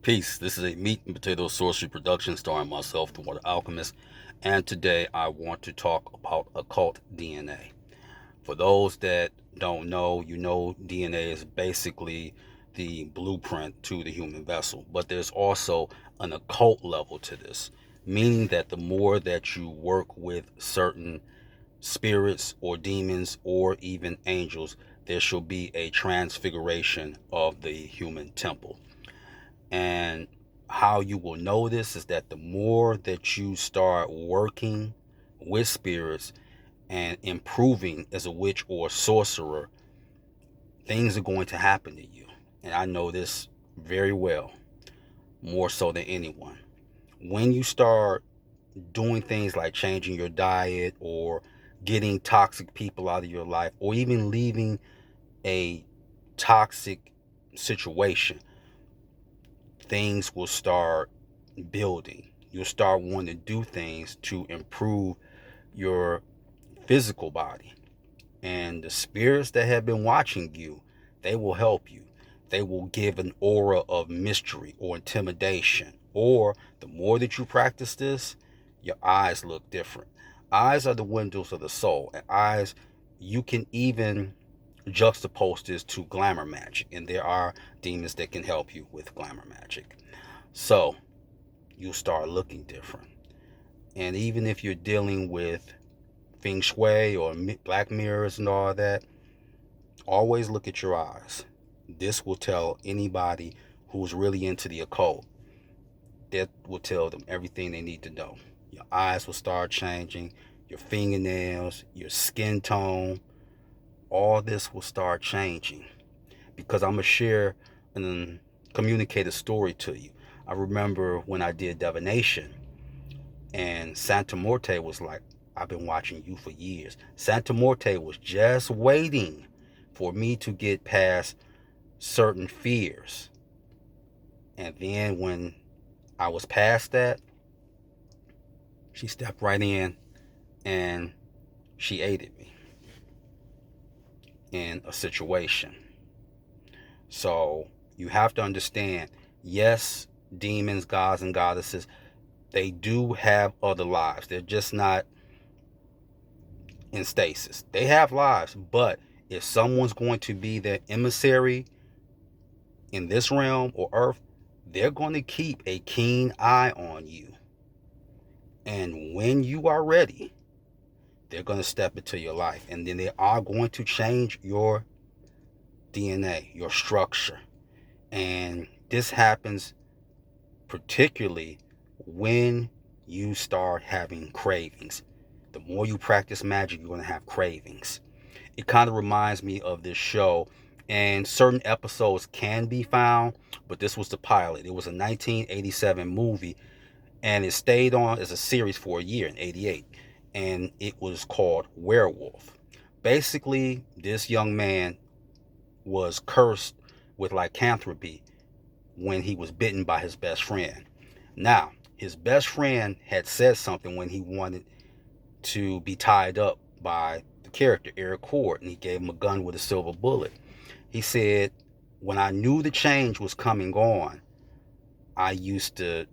Peace. This is a meat and potato sorcery production starring myself, the Water Alchemist, and today I want to talk about occult DNA. For those that don't know, DNA is basically the blueprint to the human vessel, but there's also an occult level to this, meaning that the more that you work with certain spirits or demons or even angels, there shall be a transfiguration of the human temple. And how you will know this is that the more that you start working with spirits and improving as a witch or a sorcerer, things are going to happen to you. And I know this very well, more so than anyone. When you start doing things like changing your diet or getting toxic people out of your life or even leaving a toxic situation, things will start building. You'll start wanting to do things to improve your physical body. And the spirits that have been watching you, they will help you. They will give an aura of mystery or intimidation. Or the more that you practice this, your eyes look different. Eyes are the windows of the soul. And eyes, you can even juxtapose this to glamour magic. And there are demons that can help you with glamour magic. So you'll start looking different. And even if you're dealing with feng shui or black mirrors and all that, always look at your eyes. This will tell anybody who's really into the occult, that will tell them everything they need to know. Your eyes will start changing, your fingernails, your skin tone, all this will start changing. Because I'm going to share and communicate a story to you. I remember when I did divination, and Santa Morte was like, I've been watching you for years. Santa Morte was just waiting for me to get past certain fears. And then when I was past that, she stepped right in and she aided me in a situation. So you have to understand, yes, demons, gods, and goddesses, they do have other lives. They're just not in stasis. They have lives, but if someone's going to be their emissary in this realm or earth, they're going to keep a keen eye on you. And when you are ready, they're going to step into your life. And then they are going to change your DNA, your structure. And this happens particularly when you start having cravings. The more you practice magic, you're going to have cravings. It kind of reminds me of this show, and certain episodes can be found, but this was the pilot. It was a 1987 movie, and it stayed on as a series for a year in 88, and it was called Werewolf. Basically, this young man was cursed with lycanthropy when he was bitten by his best friend. Now, his best friend had said something when he wanted to be tied up by the character, Eric Cord, and he gave him a gun with a silver bullet. He said, when I knew the change was coming on, I used to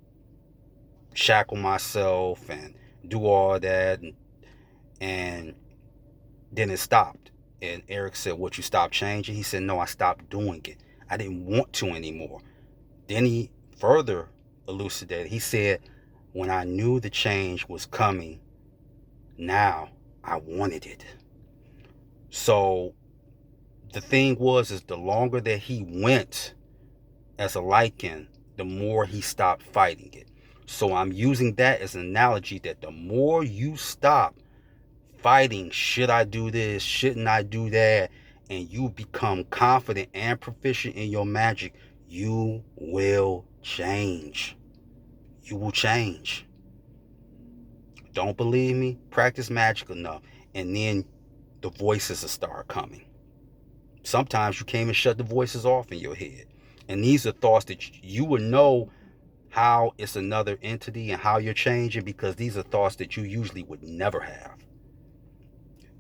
shackle myself and do all that, and then it stopped. And Eric said, what, you stopped changing? He said, no, I stopped doing it. I didn't want to anymore. Then he further elucidated. He said, when I knew the change was coming, now I wanted it. So the thing was, is the longer that he went as a lycan, the more he stopped fighting it. So I'm using that as an analogy that the more you stop fighting, should I do this, shouldn't I do that, and you become confident and proficient in your magic, you will change. You will change. Don't believe me? Practice magic enough, and then the voices will start coming. Sometimes you can't even shut the voices off in your head. And these are thoughts that you would know how it's another entity and how you're changing, because these are thoughts that you usually would never have.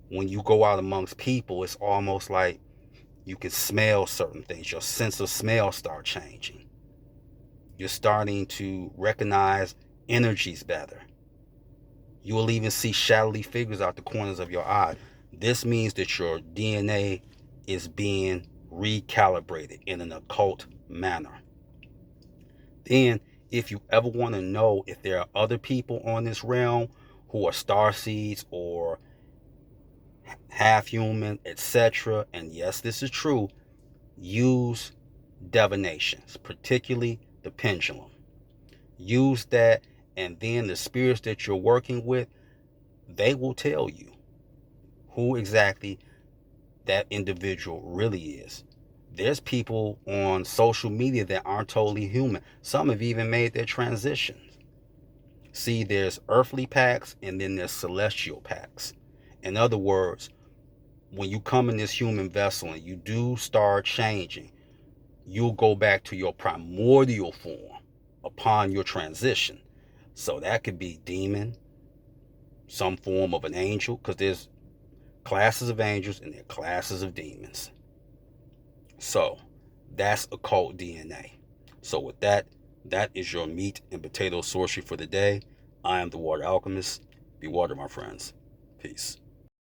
When you go out amongst people, it's almost like you can smell certain things. Your sense of smell start changing. You're starting to recognize energies better. You will even see shadowy figures out the corners of your eye. This means that your DNA is being recalibrated in an occult manner. Then, if you ever want to know if there are other people on this realm who are star seeds or half human, etc., and yes, this is true, use divinations, particularly the pendulum. Use that, and then the spirits that you're working with, they will tell you who exactly that individual really is. There's people on social media that aren't totally human. Some have even made their transitions. See, there's earthly packs and then there's celestial packs. In other words, when you come in this human vessel and you do start changing, you'll go back to your primordial form upon your transition. So that could be demon, some form of an angel, because there's classes of angels and there are classes of demons. So that's occult DNA. So with that, that is your meat and potato sorcery for the day. I am the Water Alchemist. Be water, my friends. Peace.